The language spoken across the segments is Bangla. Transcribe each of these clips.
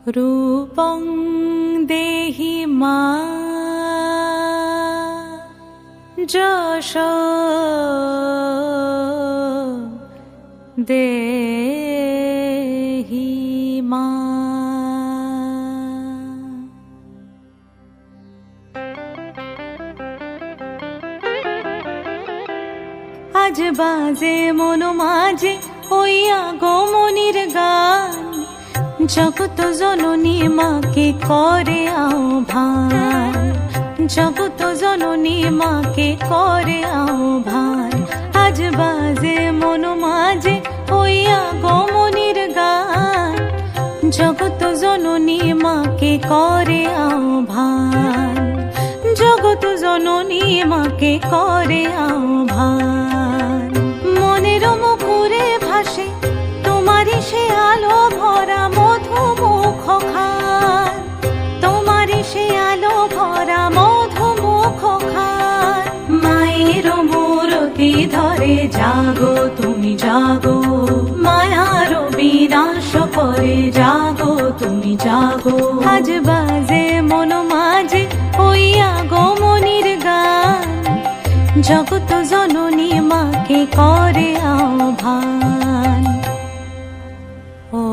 রূপং দেহি মা যশ দেহি মা। আজ বাজে মন মাঝে ওই আগমনীর গান, জগত জননী মাকে করে আহ্বান, জগত জননী মাকে করে আহ্বান। আজ বাজে মন মাঝে ওই আগমনীর গান, জগত জননী মাকে করে আহ্বান, জগত জননী মাকে করে আহ্বান। মনের মুখরে ভাসে তোমারই সে আলো ভরা মধুমুখ খান, তোমারই সে আলো ভরা মধুমুখ খান। মায়ের মূরতি ধরে জাগো তুমি জাগো, মায়ার বিনাশ করে জাগো তুমি জাগো। আজ বাজে মন মাঝে ওই আগমনীর গান, জগত জননী মাকে করে আহ্বান। ও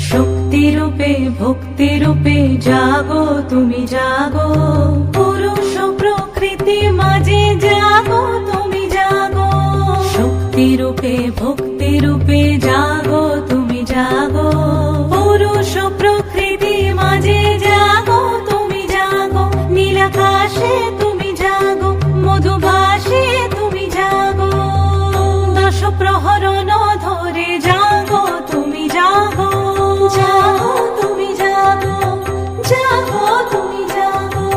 শক্তি রূপে ভক্তি রূপে জাগো তুমি জাগো, পুরুষ প্রকৃতি মাঝে জাগো তুমি জাগো। শক্তি রূপে ভক্তি রূপে জাগো তুমি জাগো, পুরুষ প্রকৃতি মাঝে জাগো তুমি জাগো। নীলাকাশে তুমি জাগো, মধুভাসে তুমি জাগো, দশ প্রহরণ ধরে জাগো তুমি জাগো, জাগো তুমি জাগো, জাগো তুমি জাগো।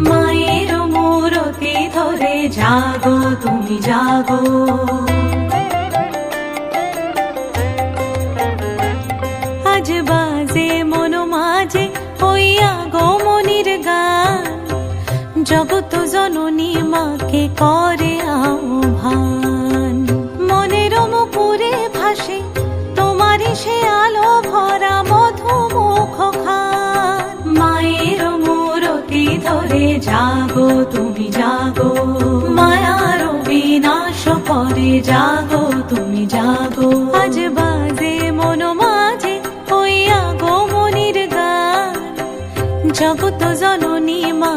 মায়ের মূরতি ধরে জাগো তুমি জাগো। আজ বাজে মন মাঝে ওই আগমনীর গান, জগত জননী মাকে করে আহ্বান। মনের মুখরে ভাসে তোমারই সে আলো ভরা মধুমুখ খান। মায়ের মূরতি ধরে জাগো তুমি জাগো, মায়ার বিনাশ করে জাগো তুমি জাগো। আজ বাজে মন মাঝে ওই আগমনীর গান, জগত জননী মা